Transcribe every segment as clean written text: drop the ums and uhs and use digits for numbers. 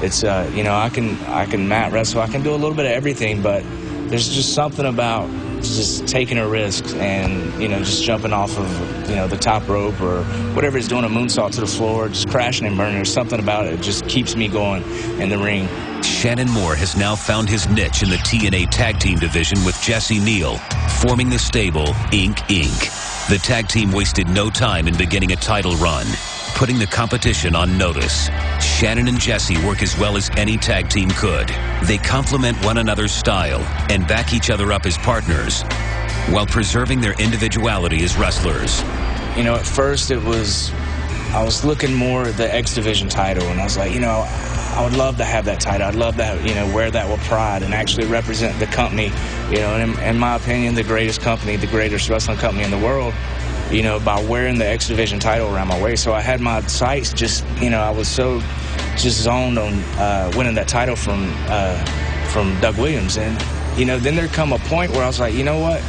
It's you know, I can mat wrestle, I can do a little bit of everything, but there's just something about just taking a risk and, you know, just jumping off of, you know, the top rope or whatever he's doing, a moonsault to the floor, just crashing and burning. There's something about it that just keeps me going in the ring. Shannon Moore has now found his niche in the TNA tag team division with Jesse Neal, forming the stable Inc. The tag team wasted no time in beginning a title run, putting the competition on notice. Shannon and Jesse work as well as any tag team could. They complement one another's style and back each other up as partners while preserving their individuality as wrestlers. You know, at first I was looking more at the X Division title, and I was like, you know, I would love to have that title. I'd love to, you know, wear that with pride and actually represent the company, you know, and in my opinion, the greatest company, the greatest wrestling company in the world, you know, by wearing the X Division title around my waist. So I had my sights just, you know, I was so just zoned on winning that title from Doug Williams. And, you know, then there come a point where I was like, you know what?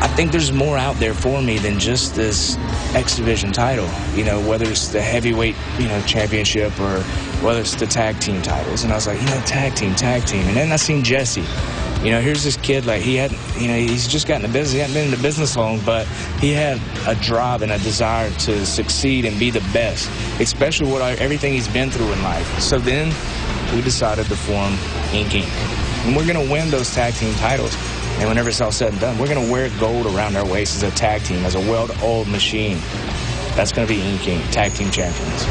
I think there's more out there for me than just this X Division title, you know, whether it's the heavyweight, you know, championship or whether it's the tag team titles. And I was like, you know, tag team. And then I seen Jesse. You know, here's this kid, like, he had, you know, he's just got in the business. He hadn't been in the business long, but he had a drive and a desire to succeed and be the best, especially with everything he's been through in life. So then we decided to form Inc. And we're going to win those tag team titles. And whenever it's all said and done, we're going to wear gold around our waist as a tag team, as a well-oiled machine. That's going to be Inc. Tag Team Champions.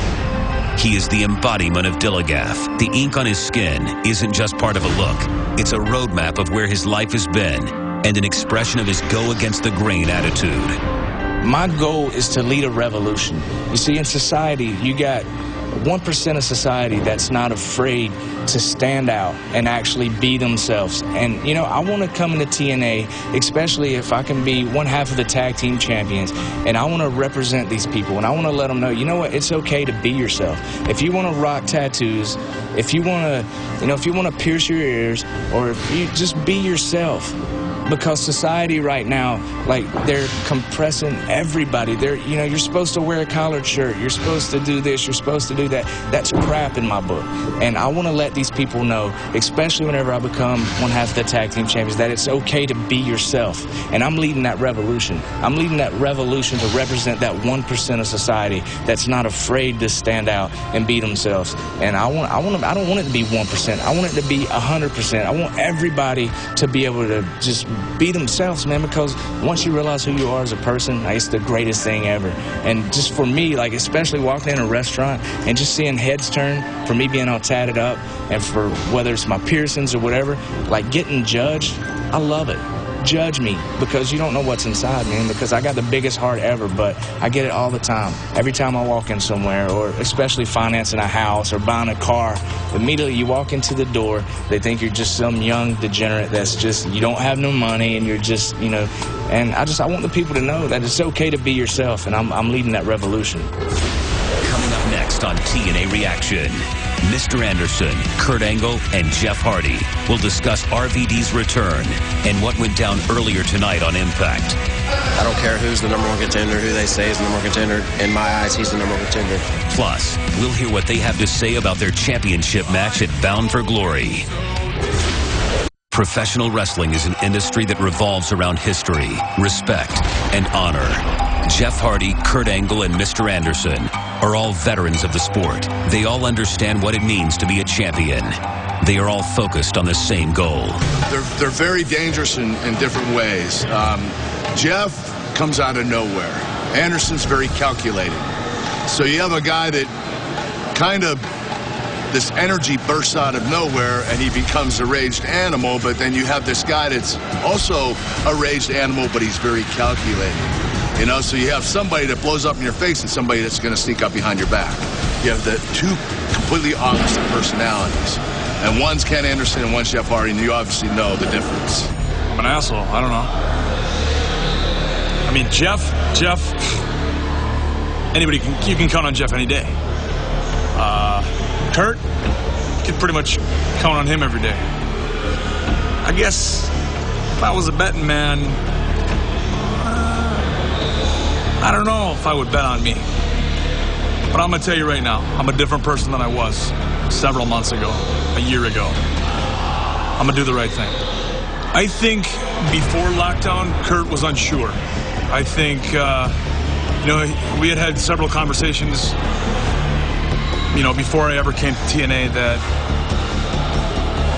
He is the embodiment of Dilligaff. The ink on his skin isn't just part of a look. It's a roadmap of where his life has been and an expression of his go-against-the-grain attitude. My goal is to lead a revolution. You see, in society, you got 1% of society that's not afraid to stand out and actually be themselves. And, you know, I want to come into TNA, especially if I can be one half of the tag team champions, and I want to represent these people, and I want to let them know, you know what, it's okay to be yourself. If you want to rock tattoos, if you want to, you know, if you want to pierce your ears, or if you just be yourself. Because society right now, like, they're compressing everybody. They're, you know, you're supposed to wear a collared shirt. You're supposed to do this. You're supposed to do that. That's crap in my book. And I want to let these people know, especially whenever I become one half of the tag team champions, that it's okay to be yourself. And I'm leading that revolution. I'm leading that revolution to represent that 1% of society that's not afraid to stand out and be themselves. And I don't want it to be 1%. I want it to be 100%. I want everybody to be able to just be themselves, man, because once you realize who you are as a person, like, it's the greatest thing ever. And just for me, like, especially walking in a restaurant and just seeing heads turn for me being all tatted up, and for whether it's my piercings or whatever, like, getting judged, I love it. Judge me, because you don't know what's inside, man, because I got the biggest heart ever, but I get it all the time. Every time I walk in somewhere, or especially financing a house or buying a car, immediately you walk into the door, they think you're just some young degenerate that's just, you don't have no money, and you're just, you know, and I want the people to know that it's okay to be yourself, and I'm leading that revolution. Coming up next on TNA Reaction, Mr. Anderson, Kurt Angle, and Jeff Hardy will discuss RVD's return and what went down earlier tonight on Impact. I don't care who's the #1 contender, who they say is the #1 contender. In my eyes, he's the #1 contender. Plus, we'll hear what they have to say about their championship match at Bound for Glory. Professional wrestling is an industry that revolves around history, respect, and honor. Jeff Hardy, Kurt Angle, and Mr. Anderson are all veterans of the sport. They all understand what it means to be a champion. They are all focused on the same goal. They're very dangerous in different ways. Jeff comes out of nowhere. Anderson's very calculated. So you have a guy that kind of, this energy bursts out of nowhere and he becomes a raged animal, but then you have this guy that's also a raged animal, but he's very calculated. You know, so you have somebody that blows up in your face and somebody that's going to sneak up behind your back. You have the two completely opposite personalities. And one's Ken Anderson and one's Jeff Hardy, and you obviously know the difference. I'm an asshole. I don't know. I mean, Jeff, you can count on Jeff any day. Kurt, you can pretty much count on him every day. I guess if I was a betting man, I don't know if I would bet on me. But I'm going to tell you right now, I'm a different person than I was several months ago, a year ago. I'm going to do the right thing. I think before lockdown, Kurt was unsure. I think, we had several conversations, before I ever came to TNA that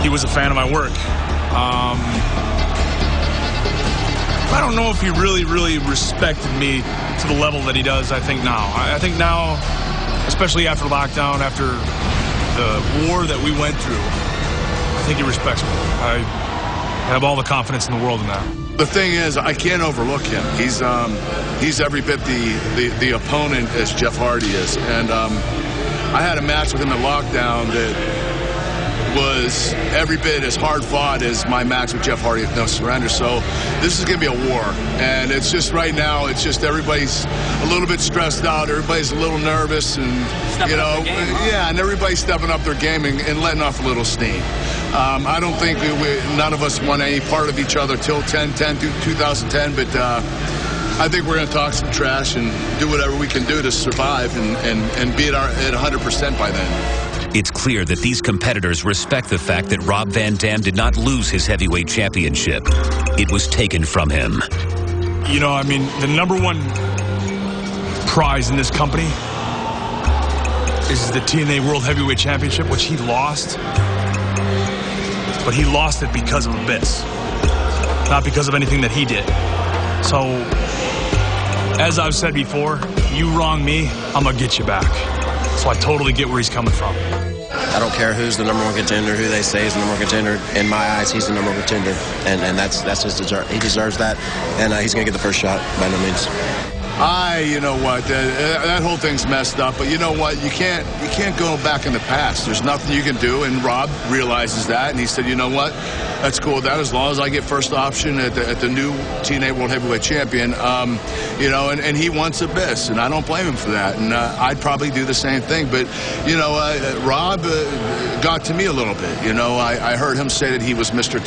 he was a fan of my work. I don't know if he really, really respected me to the level that he does, I think now. I think now, especially after lockdown, after the war that we went through, I think he respects me. I have all the confidence in the world in that. The thing is, I can't overlook him. He's every bit the opponent as Jeff Hardy is. And I had a match with him at lockdown that was every bit as hard fought as my match with Jeff Hardy at No Surrender. So this is going to be a war. And it's just right now, it's just everybody's a little bit stressed out. Everybody's a little nervous. And, and everybody's stepping up their game and letting off a little steam. I don't think none of us want any part of each other till 2010, but I think we're going to talk some trash and do whatever we can do to survive and be at 100% by then. It's clear that these competitors respect the fact that Rob Van Dam did not lose his heavyweight championship. It was taken from him. The number one prize in this company is the TNA World Heavyweight Championship, which he lost. But he lost it because of Abyss, not because of anything that he did. So, as I've said before, you wrong me, I'm going to get you back. So I totally get where he's coming from. I don't care who's the number one contender, who they say is the number one contender. In my eyes, he's the number one contender, and that's his deserve. He deserves that, and he's going to get the first shot by no means. You know what? That whole thing's messed up. But you know what? You can't go back in the past. There's nothing you can do. And Rob realizes that, and he said, you know what? That's cool with that as long as I get first option at the new TNA World Heavyweight Champion. And he wants Abyss, and I don't blame him for that. And I'd probably do the same thing. But Rob got to me a little bit. I heard him say that he was Mr. T.